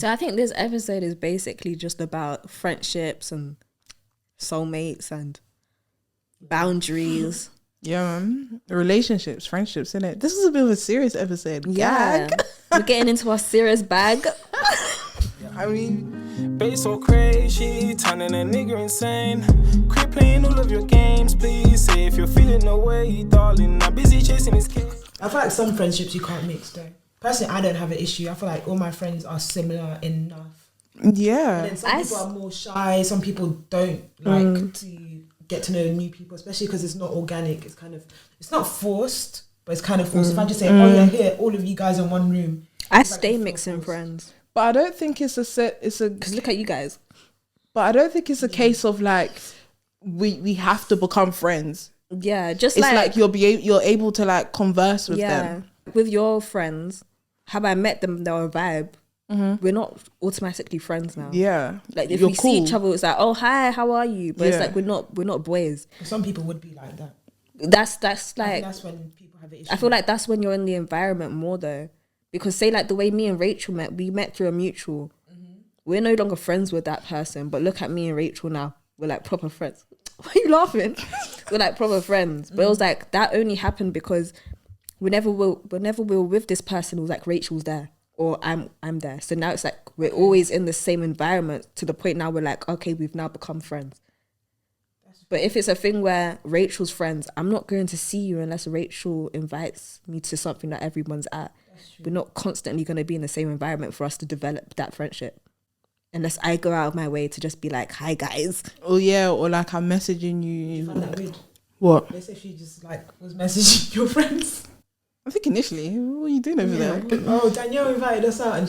So I think this episode is basically just about friendships and soulmates and boundaries. Yeah, man. Relationships, friendships, innit? This is a bit of a serious episode. Yeah. Gag. We're getting into our serious bag. I mean, bass so crazy, turning a nigga insane. Quit playing all of your games, please. Say if you're feeling no way, darling. I'm busy chasing this kid. I feel like some friendships you can't mix though. Personally, I don't have an issue. I feel like all my friends are similar enough. Yeah. And then some people are more shy. Some people don't like to get to know new people, especially because it's not organic. It's kind of, it's not forced, but it's kind of forced. If I just say, oh yeah, here, all of you guys in one room. I stay mixing friends. But I don't think it's because look at you guys. But I don't think it's a case of like we have to become friends. Yeah, just it's like you're able to like converse with them. With your friends, how I met them, they were a vibe. We're not automatically friends now. Yeah, like if we see each other, it's like, oh hi, how are you? But it's like we're not boys. Some people would be like that. That's like that's when people have an issue. I feel like that's when you're in the environment more though, because say like the way me and Rachel met, we met through a mutual. We're no longer friends with that person, but look at me and Rachel now. We're like proper friends. Why are you laughing? We're like proper friends. But it was like that only happened because whenever we're with this person, it was like Rachel's there or I'm there. So now it's like we're always in the same environment to the point now we're like, okay, we've now become friends. But if it's a thing where Rachel's friends, I'm not going to see you unless Rachel invites me to something that everyone's at. We're not constantly going to be in the same environment for us to develop that friendship. Unless I go out of my way to just be like, hi guys. Oh yeah, or like I'm messaging you. You find that weird? What? Let's say she just like was messaging your friends. I think initially, what are you doing over there? Oh, Danielle invited us out and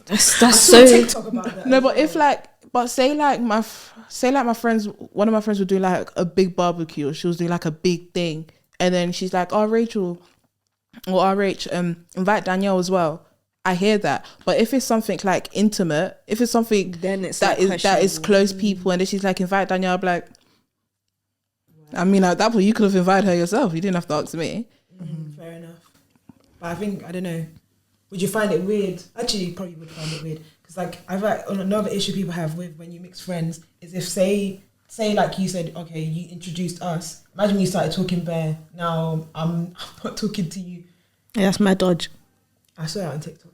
that's so TikTok about that. No, but if like, but say like my friends, one of my friends would do like a big barbecue, or she was doing like a big thing, and then she's like, oh Rachel, or oh Rach, invite Danielle as well. I hear that, but if it's something like intimate, if it's something then it's that is close people, and then she's like, invite Danielle, I'll be like, I mean, at that point you could have invited her yourself. You didn't have to ask me. Fair enough. But I think, I don't know, would you find it weird? Actually, you probably would find it weird because like I've another issue people have with when you mix friends is if say like you said, okay, you introduced us. Imagine you started talking bare. Now I'm not talking to you. Yeah, that's mad dodge. I saw it on TikTok.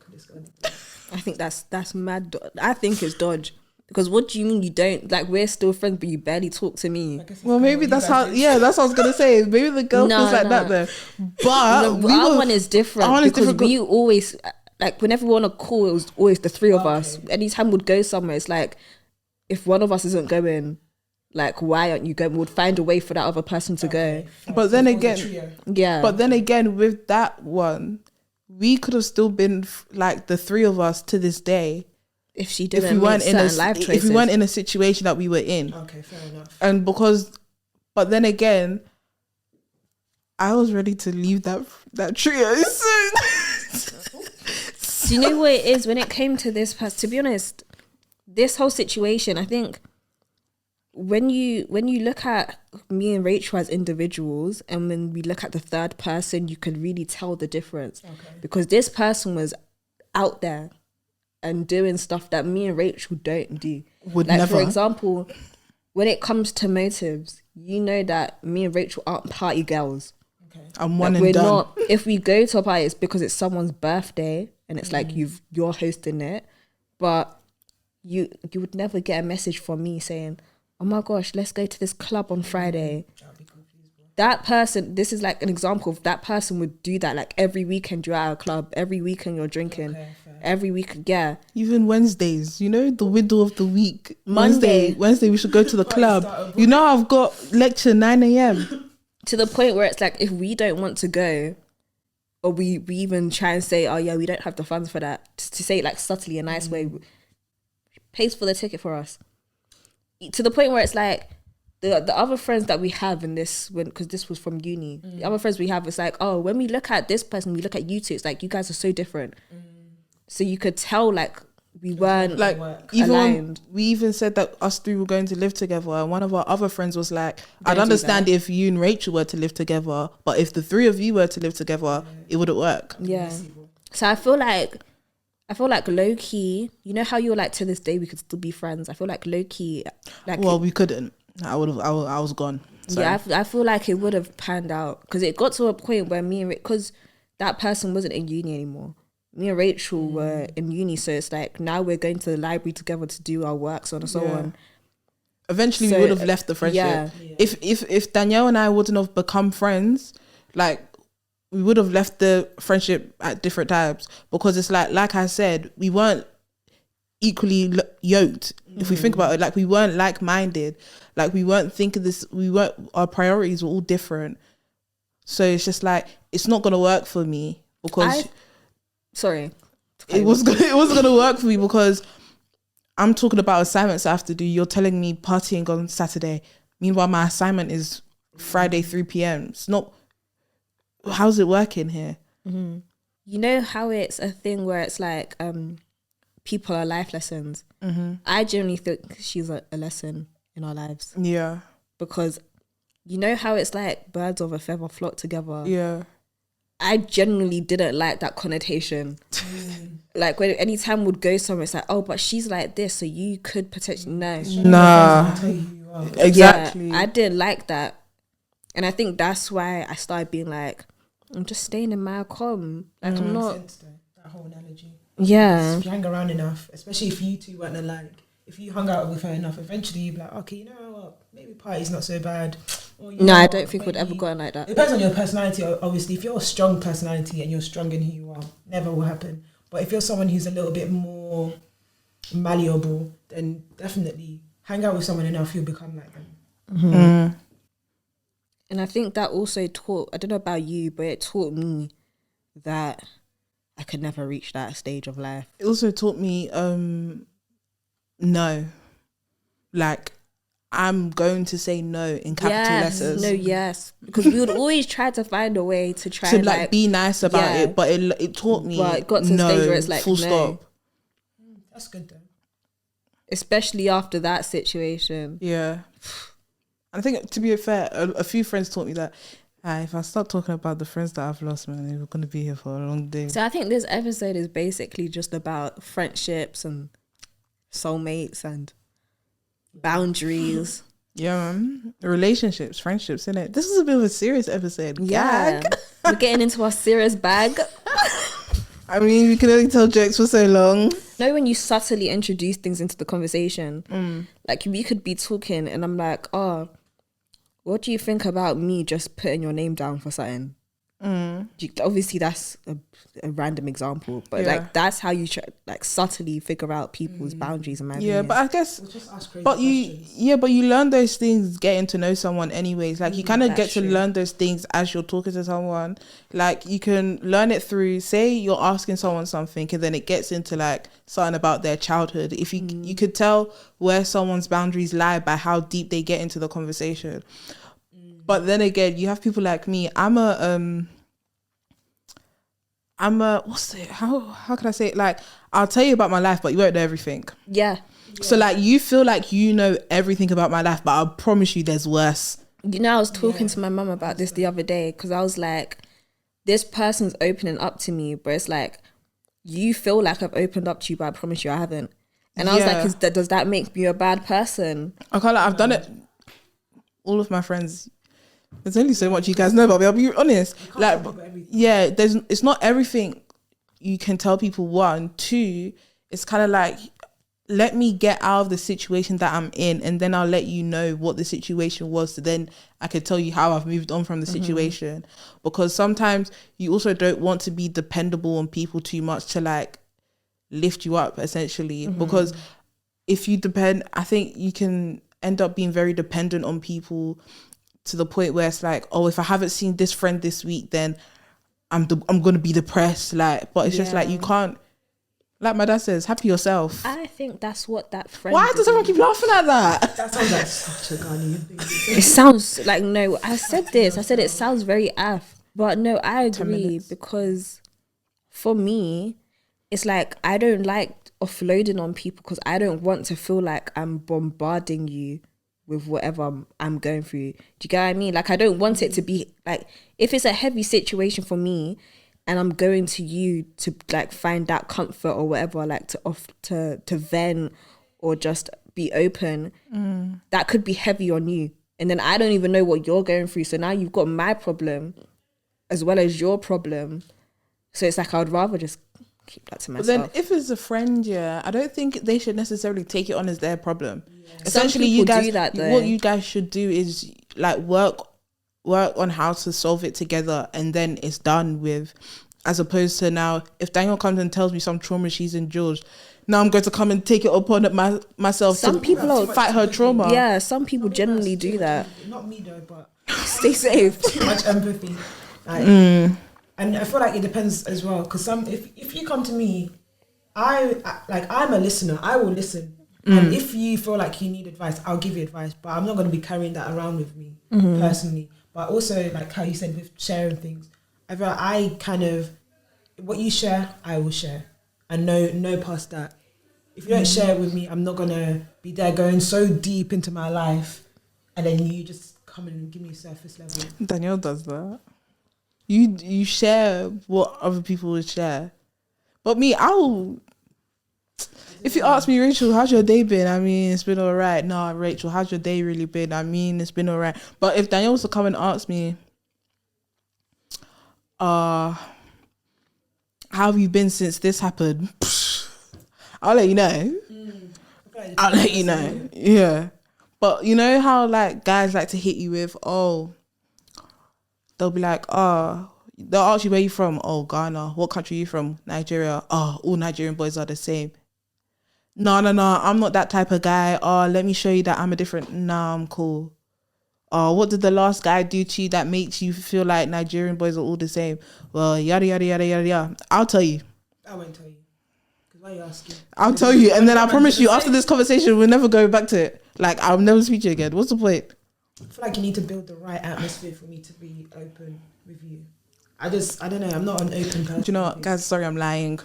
I think that's mad. I think it's dodge because what do you mean you don't like? We're still friends, but you barely talk to me. Well, maybe that's how. Yeah, that's what I was gonna say. Maybe the girl feels like that though. But our one is different because we always like whenever we're on a call, it was always the three of us. Anytime we'd go somewhere, it's like if one of us isn't going, like why aren't you going? We would find a way for that other person to go. But then again, But then again, with that one, we could have still been like the three of us to this day if she didn't. If we weren't in a situation that we were in. Okay, fair enough. And but then again, I was ready to leave that trio soon. Do you know what it is when it came to this person? To be honest, this whole situation, I think when you look at me and Rachel as individuals and when we look at the third person, you can really tell the difference. Because this person was out there and doing stuff that me and Rachel don't do. Would never. For example, when it comes to motives, you know that me and Rachel aren't party girls. I'm one and done. Not, if we go to a party, it's because it's someone's birthday and it's like you're hosting it. But you would never get a message from me saying, oh my gosh, let's go to this club on Friday. That person, this is like an example of that person would do that like every weekend you're at a club, every weekend you're drinking, every week, yeah. Even Wednesdays, you know, the middle of the week. Monday Wednesday we should go to the club. You know, I've got lecture 9 a.m. To the point where it's like if we don't want to go, or we even try and say, oh yeah, we don't have the funds for that, to say it like subtly, a nice way, pays for the ticket for us. To the point where it's like the other friends that we have in this, because this was from uni, the other friends we have, it's like, oh, when we look at this person, we look at you two, it's like you guys are so different. So you could tell like we weren't like aligned. We even said that us three were going to live together, and one of our other friends was like, I'd understand if you and Rachel were to live together, but if the three of you were to live together, it wouldn't work. Yeah. So I feel like I feel like low key, you know how you're like to this day we could still be friends. I feel like low key, like Well, we couldn't. I would have. I was gone. So. Yeah, I feel like it would have panned out because it got to a point where because that person wasn't in uni anymore. Me and Rachel were in uni, so it's like now we're going to the library together to do our work, so on and so on. Eventually, we would have left the friendship. Yeah. If Danielle and I wouldn't have become friends, like we would have left the friendship at different times because it's like I said, we weren't equally yoked. If we think about it, like we weren't like-minded, like we weren't thinking this. Our priorities were all different. So it's just like it's not gonna work for me because. It wasn't gonna work for me because I'm talking about assignments I have to do. You're telling me partying on Saturday. Meanwhile, my assignment is Friday 3 p.m. It's not. How's it working here? Mm-hmm. You know how it's a thing where it's like people are life lessons. Mm-hmm. I generally think she's a lesson in our lives. Yeah. Because you know how it's like birds of a feather flock together. Yeah. I genuinely didn't like that connotation. Like when anytime we'd go somewhere, it's like, oh, but she's like this, so you could potentially Nah. Exactly. Yeah, I didn't like that, and I think that's why I started being like, I'm just staying in my calm. Like I'm not. That whole analogy. Yeah. If you hang around enough, especially if you two weren't alike, if you hung out with her enough, eventually you'd be like, okay, you know what? Maybe party's not so bad. Or, no, I don't think we'd ever go on like that. It depends on your personality, obviously. If you're a strong personality and you're strong in who you are, never will happen. But if you're someone who's a little bit more malleable, then definitely hang out with someone enough, you'll become like them. Mm-hmm. And I think that also taught, I don't know about you, but it taught me that I could never reach that stage of life. It also taught me, no. Like, I'm going to say no in capital letters. No, yes. Because we would always try to find a way to try to and like be nice about it, but it taught me. But it got to the stage where it's like, full stop. That's good though. Especially after that situation. Yeah. I think, to be fair, a few friends taught me that if I start talking about the friends that I've lost, man, we're going to be here for a long day. So I think this episode is basically just about friendships and soulmates and boundaries. Yeah, man. Relationships, friendships, innit? This is a bit of a serious episode. Yeah. We're getting into our serious bag. I mean, we can only tell jokes for so long. Know when you subtly introduce things into the conversation, like we could be talking and I'm like, oh, what do you think about me just putting your name down for something? Obviously that's a random example, but like that's how you like subtly figure out people's boundaries and but I guess but questions. you learn those things getting to know someone anyways. Like you kind of get to learn those things as you're talking to someone. Like you can learn it through, say you're asking someone something and then it gets into like something about their childhood. If you could tell where someone's boundaries lie by how deep they get into the conversation. But then again, you have people like me. I'm a how can I say it? Like, I'll tell you about my life, but you won't know everything. Yeah. So like you feel like you know everything about my life, but I promise you there's worse. You know, I was talking to my mum about this the other day because I was like, this person's opening up to me, but it's like, you feel like I've opened up to you, but I promise you I haven't. And I was like, does that make me a bad person? I can't I've done it. All of my friends, there's only so much you guys know about me. I'll be honest. Like, yeah, it's not everything you can tell people. One, two, it's kind of like, let me get out of the situation that I'm in, and then I'll let you know what the situation was. So then I could tell you how I've moved on from the situation. Because sometimes you also don't want to be dependable on people too much to like lift you up, essentially. Because if you depend, I think you can end up being very dependent on people to the point where it's like, oh, if I haven't seen this friend this week, then I'm gonna be depressed. Like, but it's just like you can't. Like my dad says, happy yourself. I think that's what that friend. Why does everyone keep laughing at that? That sounds like such a Ghanaian thing. It sounds like, no, I said this. I said it sounds very af. But no, I agree, because for me, it's like I don't like offloading on people because I don't want to feel like I'm bombarding you with whatever I'm going through. Do you get what I mean? Like, I don't want it to be like, if it's a heavy situation for me, and I'm going to you to like find that comfort or whatever, like to vent or just be open, that could be heavy on you. And then I don't even know what you're going through. So now you've got my problem as well as your problem. So it's like I would rather just keep that to myself. But then if it's a friend, I don't think they should necessarily take it on as their problem. Yeah. Essentially, you guys do that, though. What you guys should do is like work on how to solve it together, and then it's done with. As opposed to now, if Danielle comes and tells me some trauma she's endured, now I'm going to come and take it upon myself some to people fight her trauma. Yeah, some people generally do that. Not me though, but stay safe. Too much empathy. Like, and I feel like it depends as well, because if you come to me, I'm a listener. I will listen, and if you feel like you need advice, I'll give you advice. But I'm not going to be carrying that around with me personally. But also, like how you said with sharing things, I kind of, what you share, I will share, and no past that. If you don't share it with me, I'm not gonna be there going so deep into my life, and then you just come and give me surface level. Danielle does that. You share what other people would share, but me, if you ask me, Rachel, how's your day been? I mean, it's been alright. No, Rachel, how's your day really been? I mean, it's been alright. But if Danielle was to come and ask me, how have you been since this happened? I'll let you know. I'll let you know. Yeah. But you know how like guys like to hit you with, they'll be like, they'll ask you where you from. Oh, Ghana. What country are you from? Nigeria. Oh, all Nigerian boys are the same. No, I'm not that type of guy. Oh, let me show you that I'm a different. Nah, I'm cool. Oh, what did the last guy do to you that makes you feel like Nigerian boys are all the same? Well, yada, yada, yada, yada, yada. I'll tell you. I won't tell you. Because why are you asking? I'll tell you. And then I promise you, after this conversation, we'll never go back to it. Like, I'll never speak to you again. What's the point? I feel like you need to build the right atmosphere for me to be open with you. I don't know. I'm not an open person. Do you know what? Guys, sorry, I'm lying.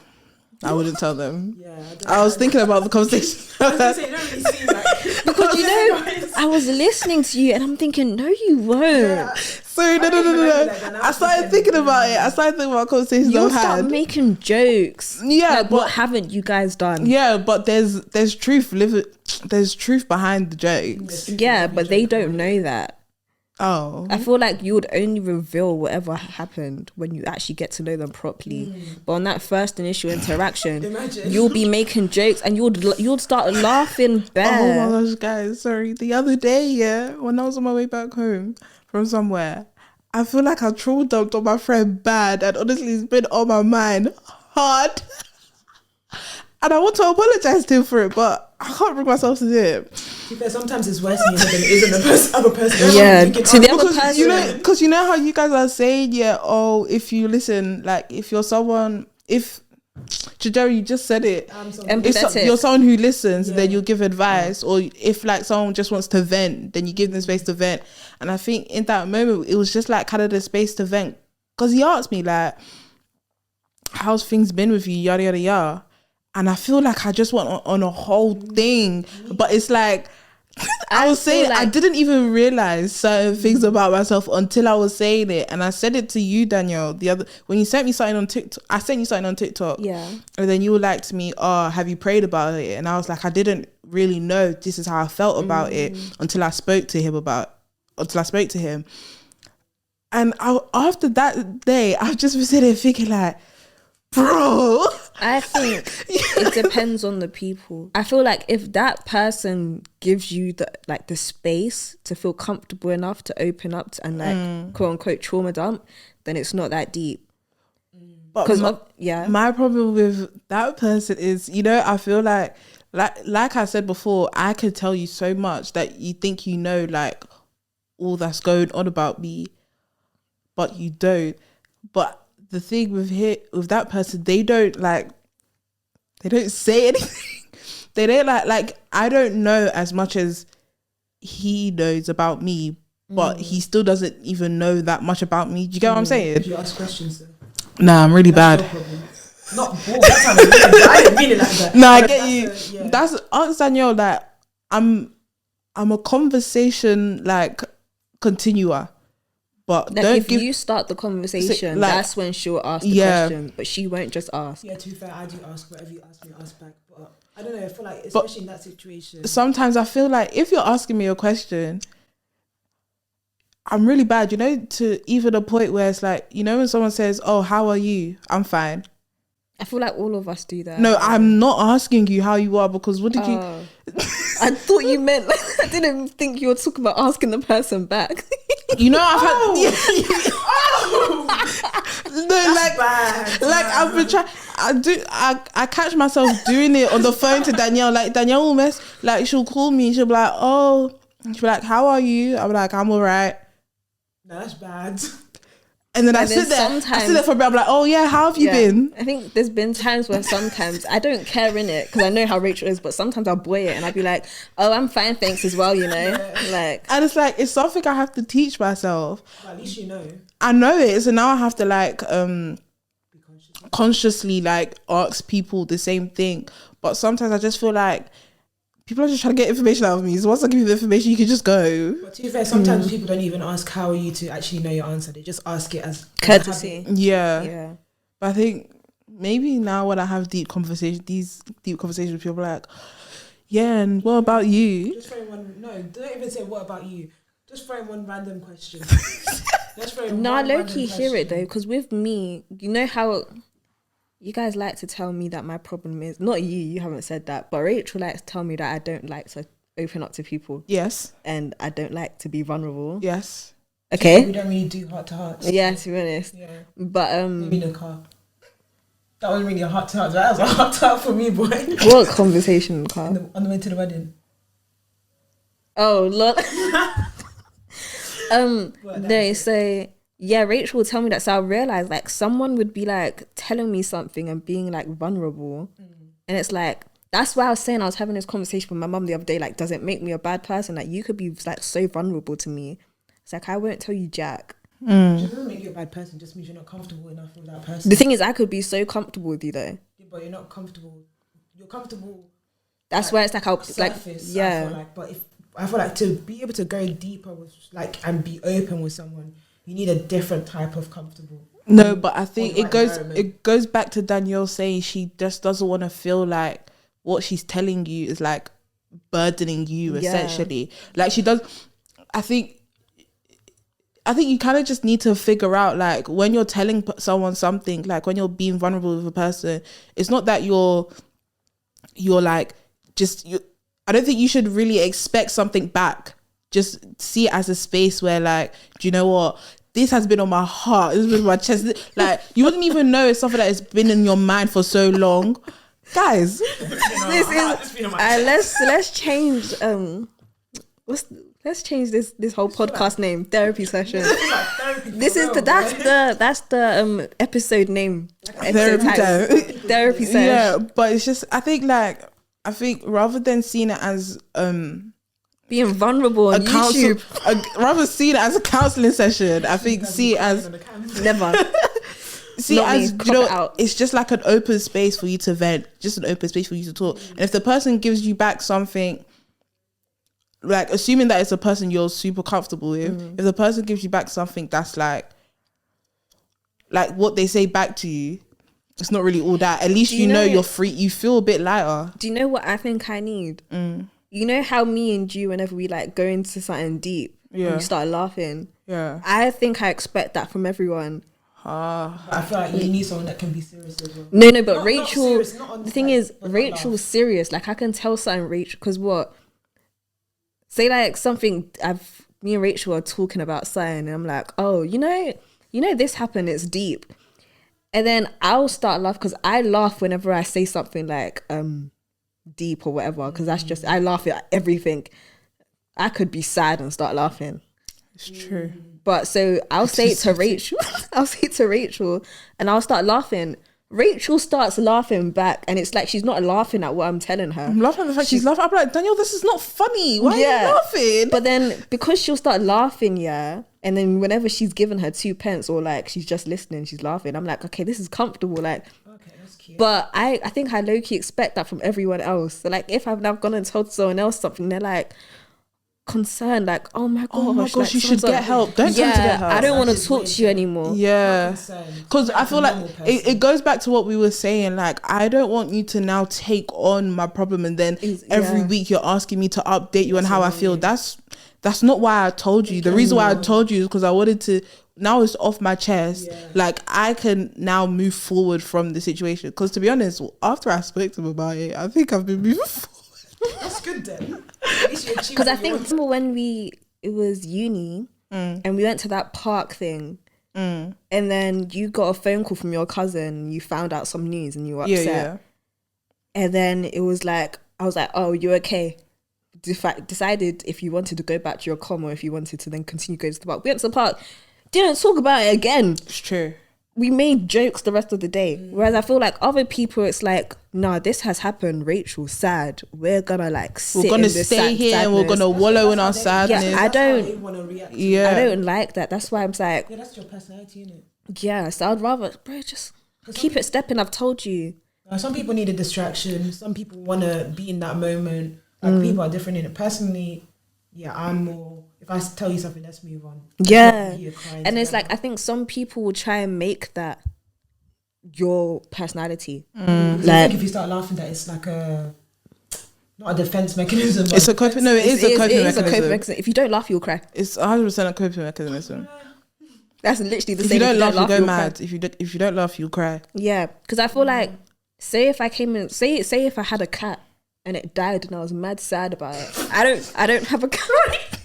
I wouldn't tell them. Yeah, I was thinking about the conversation. I was going to say, you don't really seem like... Because you know, I was listening to you and I'm thinking, no, you won't. Yeah. Sorry, no. I started thinking about it. I started thinking about conversations You'll I've had. start making jokes. Yeah, like, what haven't you guys done? Yeah, but there's truth. There's truth behind the jokes. Yeah, but they don't know that. Oh, I feel like you would only reveal whatever happened when you actually get to know them properly. But on that first initial interaction, you'll be making jokes and you'll start laughing bare. Oh my gosh, guys, sorry. The other day, when I was on my way back home from somewhere, I feel like I troll dumped on my friend bad, and honestly, it's been on my mind hard. And I want to apologize to him for it, but I can't bring myself to do it. Sometimes it's worse in your head than it is in the other person. Yeah, to the other person. Because you know how you guys are saying, if you listen, like if you're someone, Chidera, you just said it. Empathetic. You're someone who listens, then you'll give advice. Or if like someone just wants to vent, then you give them space to vent. And I think in that moment, it was just like kind of the space to vent. Because he asked me like, how's things been with you, yada, yada, yada. And I feel like I just went on a whole thing. But it's like, I was saying, like, I didn't even realize certain things about myself until I was saying it. And I said it to you, Danielle, when you sent me something on TikTok. I sent you something on TikTok. Yeah. And then you were like to me, have you prayed about it? And I was like, I didn't really know this is how I felt about it until I spoke to him And after that day, I've just been sitting there thinking like, bro, I think it depends on the people. I feel like if that person gives you the space to feel comfortable enough to open up and like quote unquote trauma dump, then it's not that deep. Because my problem with that person is, I feel like I said before, I could tell you so much that you think like all that's going on about me, but you don't. But the thing with that person, they don't say anything. They don't like I don't know as much as he knows about me, but he still doesn't even know that much about me. Do you get what I'm saying? Did you ask questions though? Nah, I'm really bad. Not bored. That sounded weird, but I didn't mean it like that. Nah, I get you. That's ask Danielle. Like I'm a conversation like continuer. But Like don't if give. you start the conversation, like- that's when she'll ask the Yeah. question, but she won't just ask. Yeah, to be fair, I do ask whatever you ask me, I ask back. But I don't know. I feel like, especially in that situation, Sometimes I feel like if you're asking me a question, I'm really bad, to even a point where it's like, when someone says, "Oh, how are you?" I'm fine. I feel like all of us do that. No, I'm not asking you how you are, because what did you? Oh. I thought you meant. I didn't think you were talking about asking the person back. I've had. No, like, bad. like I've been trying. I catch myself doing it on the phone to Danielle. Like Danielle will mess. Like she'll call me. She'll be like, "Oh," she'll be like, "How are you?" I'm like, "I'm alright." No, that's bad. And then I And then sit there. I sometimes- sit there for a bit. I'm like, "Oh yeah, how have you been?" I think there's been times where sometimes I don't care in it because I know how Rachel is, but sometimes I'll boy it and I'll be like, "Oh, I'm fine, thanks as well," Like, And it's like it's something I have to teach myself. But at least you know. I know it, so now I have to like consciously like ask people the same thing. But sometimes I just feel like people are just trying to get information out of me. So once I give you the information, you can just go. But to be fair, sometimes people don't even ask how are you to actually know your answer. They just ask it as courtesy. Yeah. Yeah. But I think maybe now when I have these deep conversations with people, like, yeah, and what about you? Just throw in one. No, don't even say what about you. Just throw in one random question. Just throw in No, I one low random key hear it question. though, because with me, you know how you guys like to tell me that my problem is not you haven't said that, but Rachel likes to tell me that I don't like to open up to people Yes. and I don't like to be vulnerable. Yes. We Okay. don't really do heart to hearts. Yeah, to be honest. Yeah. But Maybe in the car. That wasn't really a heart to heart. That was a heart to heart for me, boy. what conversation, Carl? On the way to the wedding. Oh, look. What, No, so yeah, Rachel will tell me that. So I realized like someone would be like telling me something and being like vulnerable. And it's like, that's why I was saying I was having this conversation with my mum the other day. Like, does it make me a bad person? Like, you could be like so vulnerable to me. It's like, I won't tell you Jack. It doesn't make you a bad person. It just means you're not comfortable enough with that person. The thing is, I could be so comfortable with you though. Yeah, but you're not comfortable. You're comfortable. That's like, where it's like, I'll like, surface, yeah. But if I feel like to be able to go deeper with like and be open with someone, you need a different type of comfortable. No, but I think Or the right environment. it goes back to Danielle saying she just doesn't want to feel like what she's telling you is like burdening you essentially. Like she does. I think you kind of just need to figure out like when you're telling someone something, like when you're being vulnerable with a person, it's not that you're like just you. I don't think you should really expect something back. Just see it as a space where like, do you know what? This has been on my heart. This has been on my chest. Like you wouldn't even know it's something that has been in your mind for so long, guys. This is let's change let's change this whole podcast name, therapy session. This is that's the episode name. Therapy Episode tag. time. Therapy session. Yeah, but it's just I think rather than seeing it as Being vulnerable on YouTube. rather see it as a counseling session, I think see it as Never. see Not it me. as Crop you know it out. it's just like an open space for you to vent, just an open space for you to talk. And if the person gives you back something, like assuming that it's a person you're super comfortable with, if the person gives you back something that's like what they say back to you, it's not really all that. At least Do you you know know- you're free. You feel a bit lighter. Do you know what I think I need? You know how me and you, whenever we like go into something deep, Yeah. we start laughing. Yeah. I think I expect that from everyone. I feel like you need someone that can be serious as well. No, but Not Rachel. serious, not on The thing like, is, but not Rachel's laugh. serious. Like I can tell something, Rachel, because what? Say like something. Me and Rachel are talking about something, and I'm like, oh, you know, this happened. It's deep, and then I'll start laugh because I laugh whenever I say something like deep or whatever. Because that's just I laugh at everything. I could be sad and start laughing. It's true. But so I'll say it to Rachel. I'll say it to Rachel and I'll start laughing. Rachel starts laughing back and it's like she's not laughing at what I'm telling her. I'm laughing at the fact she's laughing. I'm like, Danielle, this is not funny. Why are you laughing? But then because she'll start laughing, yeah, and then whenever she's given her 2 pence or like she's just listening, she's laughing. I'm like, okay, this is comfortable. Like, Okay, that's cute. but I think I low-key expect that from everyone else. So like if I've now gone and told someone else something, they're like, concerned, like, oh my gosh, like, you should get help. Don't tell me to get help. I don't want to That's talk just to you anymore. Yeah, because I feel like it it goes back to what we were saying. Like, I don't want you to now take on my problem, and then every week you're asking me to update you on how I feel. That's not why I told you. The reason why I told you is because I wanted to. Now it's off my chest. Yeah. Like, I can now move forward from the situation. Because to be honest, after I spoke to him about it, I think I've been moving forward. That's good then. Because I think when it was uni and we went to that park thing, and then you got a phone call from your cousin, you found out some news and you were upset. Yeah. And then it was like, I was like, oh, you okay? Decided if you wanted to go back to your comm or if you wanted to then continue going to the park. We went to the park, didn't talk about it again. It's true. We made jokes the rest of the day. Whereas I feel like other people, it's like, nah, this has happened. Rachel, sad. We're gonna like sit We're gonna in this stay here and we're sadness. gonna wallow in our sadness. Yeah, I don't. Yeah. I don't like that. That's why I'm like, Yeah, that's your personality, innit? yeah. So I'd rather, bro, just keep it stepping. I've told you. Some people need a distraction. Some people want to be in that moment. Like, people are different in it. Personally, yeah, I'm more, if I tell you something, let's move on. Yeah. You're crying And it's together. like, I think some people will try and make that your personality. I Like, think if you start laughing, that it's like not a defense mechanism. It's a coping. No, it is a coping mechanism. If you don't laugh, you'll cry. It's 100% a coping mechanism. That's literally the If same. you don't laugh, you go you'll cry. mad. If you don't laugh, you cry. Yeah, because I feel like, say if I came in, say if I had a cat and it died and I was mad sad about it. I don't have a cat.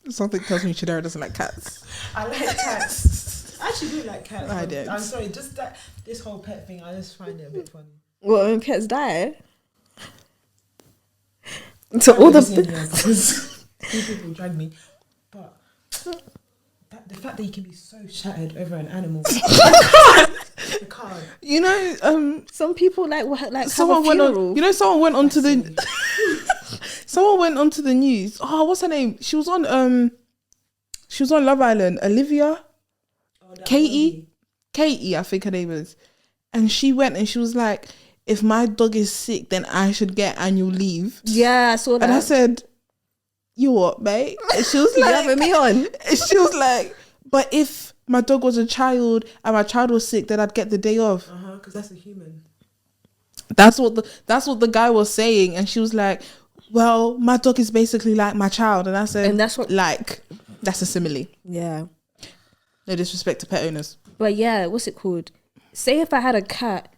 Something tells me Chidera doesn't like cats. I like cats. I actually do like cats. I don't. I'm sorry, just this whole pet thing, I just find it a bit funny. Well, when pets die. So all the because people drag me, but the fact that you can be so shattered over an animal, I can't. You know, some people like someone have a went on. funeral. You know, someone went onto the. Someone went onto the news. Oh, what's her name? She was on Love Island. Olivia, Katie, I think her name is. And she went and she was like, "If my dog is sick, then I should get annual leave." Yeah, I saw that. And I said, "You what, mate?" And she was You like, having me on? and she was like, "But if my dog was a child and my child was sick, then I'd get the day off." Because that's a human. That's what the guy was saying, and she was like, "Well, my dog is basically like my child," and I said, And that's what- like, that's a simile. Yeah. No disrespect to pet owners. But yeah, what's it called? Say if I had a cat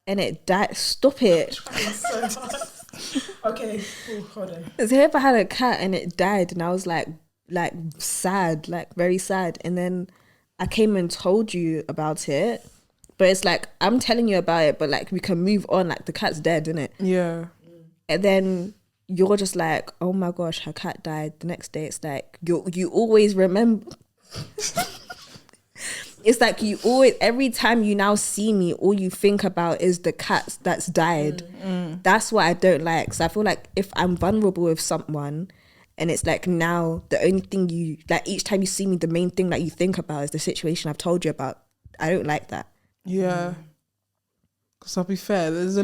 and it died, stop it. So hard. Okay, cool, hold on. Say if I had a cat and it died and I was like sad, like very sad, and then I came and told you about it, but it's like I'm telling you about it, but like we can move on, like the cat's dead, isn't it? Yeah. And then you're just like, oh my gosh, her cat died. The next day it's like you always remember. It's like you always, every time you now see me, all you think about is the cat that's died. That's what I don't like. So I feel like if I'm vulnerable with someone and it's like now the only thing you, like each time you see me, the main thing that you think about is the situation I've told you about. I don't like that. Yeah. Because I'll be fair, there's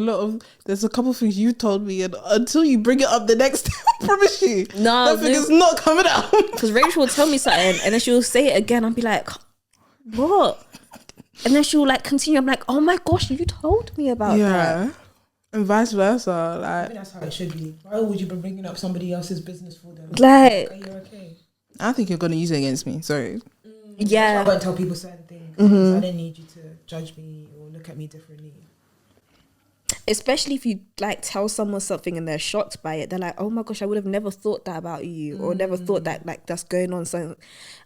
a couple of things you told me, and until you bring it up the next day, I promise you, that thing is not coming out. Because Rachel will tell me something and then she'll say it again. I'll be like, what? And then she'll like continue. I'm like, oh my gosh, you told me about that. And vice versa. I Like, think that's how it should be. Why would you be bringing up somebody else's business for them? Like, Are you okay? I think you're gonna use it against me. Sorry. yeah. I won't tell people certain things. I don't need you to judge me or look at me differently. Especially if you like tell someone something and they're shocked by it, they're like, oh my gosh, I would have never thought that about you, or never thought that like that's going on. So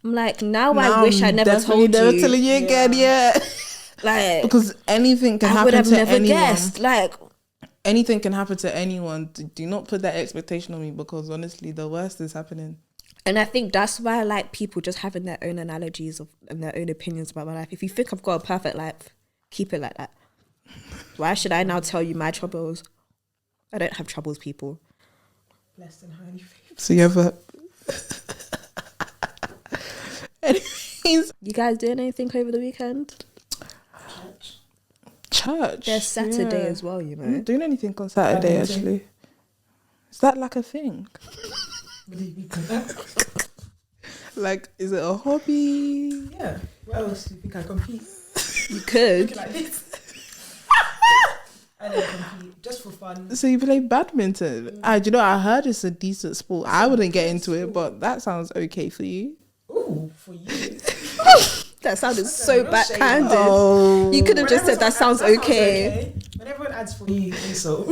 I'm like, now I wish I never told never you. telling you again, yeah. Like, Because anything can I would happen have to never anyone. guessed. Like, Anything can happen to anyone. Do not put that expectation on me, because honestly, the worst is happening. and I think that's why I like people just having their own analogies and their own opinions about my life. If you think I've got a perfect life, keep it like that. Why should I now tell you my troubles? I don't have troubles, people. Blessed and highly favored. So you have a... Anyways. You guys doing anything over the weekend? Church. There's Saturday yeah. as well, you I'm know. not doing anything on Saturday, Badminton. actually. Is that like a thing? What do you mean by that? Like, is it a hobby? Yeah. What else do you think I compete? You could. Looking like this. I don't compete just for fun. So you play badminton? Do you know, I heard it's a decent sport. I wouldn't get into it, but that sounds okay for you. Ooh, for you. That sounded That's so a real shame. backhanded. Oh, You could have just said that sounds okay. When everyone adds for you, so.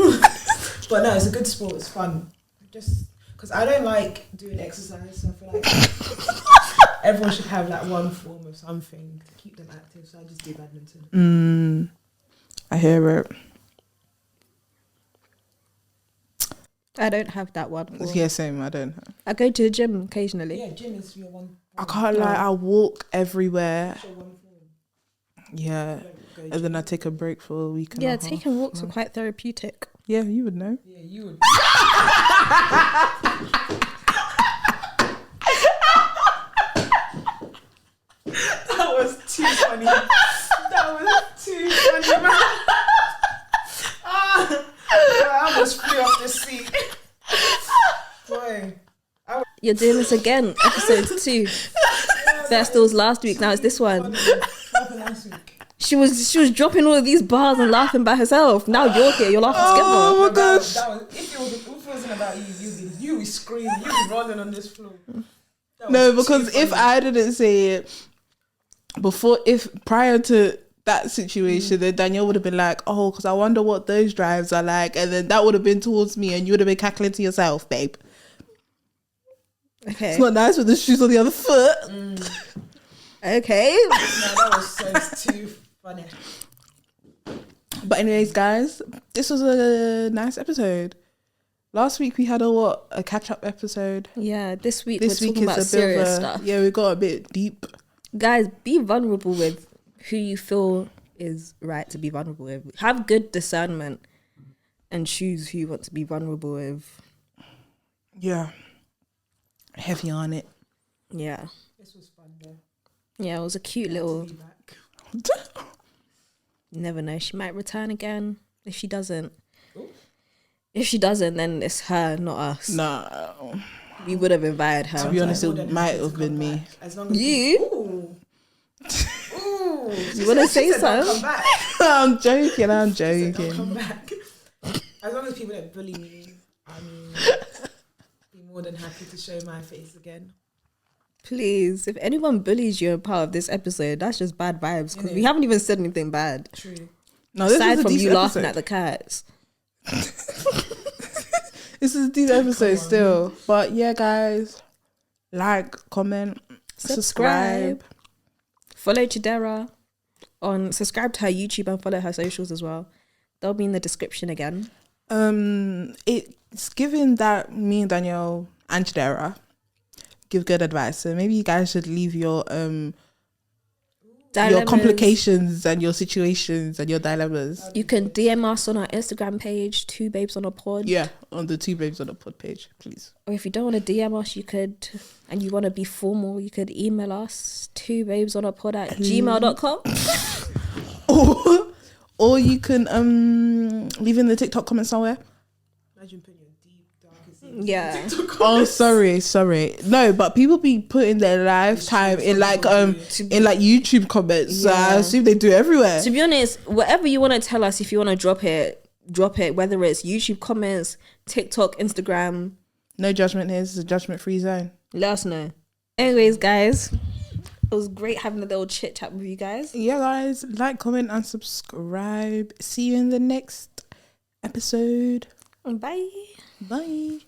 But no, it's a good sport. It's fun. Just because I don't like doing exercise, so I feel like everyone should have like one form of something to keep them active. So I just do badminton. I hear it. I don't have that one. Yeah, same. I don't. I go to the gym occasionally. Yeah, gym is your one. I can't lie. I walk everywhere. Your one form. Yeah, and then I take a break for a week. And Yeah, a half. taking walks are quite therapeutic. Yeah, you would know. Yeah, you would. That was too funny. That was too funny, man. I almost flew off the seat. Boy. You're doing this again, episode 2. First it was last week, now it's this one. Last week. She was dropping all of these bars and laughing by herself. Now you're here, you're laughing together. Oh my gosh! That was, if it wasn't about you, you'd be screaming, you'd be rolling on this floor. No, because if I didn't say it prior to that situation, then Danielle would have been like, oh, because I wonder what those drives are like, and then that would have been towards me, and you would have been cackling to yourself, babe. Okay. It's not nice with the shoes on the other foot. Okay. No, that was so too funny. But anyways, guys, this was a nice episode. Last week we had a catch-up episode. Yeah, this week This we're week talking is about a bit serious of stuff. Yeah, we got a bit deep. Guys, be vulnerable with who you feel is right to be vulnerable with. Have good discernment and choose who you want to be vulnerable with. Yeah. Heavy on it. Yeah. This was fun though. Yeah, it was a cute little... Be back. You never know. She might return again. If she doesn't. Ooh. If she doesn't, then it's her, not us. No. We would have invited her. To be honest, More it than might happy to have been come me. back, as long as You? Ooh. Ooh. You want to say She said don't so? come back. I'm joking. She said don't come back. As long as people don't bully me, be more than happy to show my face again. Please, if anyone bullies you a part of this episode, that's just bad vibes because we Yeah. haven't even said anything bad. True. No, this Aside is a from you decent laughing episode. at the cats. This is a decent episode still. But yeah, guys, like, comment, subscribe. Follow Chidera subscribe to her YouTube and follow her socials as well. They'll be in the description again. It's given that me and Danielle and Chidera give good advice. So maybe you guys should leave your Dilemmas. complications and your situations and your dilemmas. You can DM us on our Instagram page, 2 Babes on a Pod. Yeah, on the 2 Babes on the Pod page, please. Or if you don't want to DM us, you could, and you want to be formal, you could email us 2babesonapod@gmail.com. Or you can leave in the TikTok comment somewhere. Imagine putting your deep, darkest Yeah. Oh, sorry. No, but people be putting their lifetime in like YouTube comments. So I Yeah. assume they do it everywhere. To be honest, whatever you want to tell us, if you want to drop it, whether it's YouTube comments, TikTok, Instagram. No judgment here. This is a judgment-free zone. Let us know. Anyways, guys, it was great having a little chit chat with you guys. Yeah, guys, like, comment, and subscribe. See you in the next episode. Bye. Bye.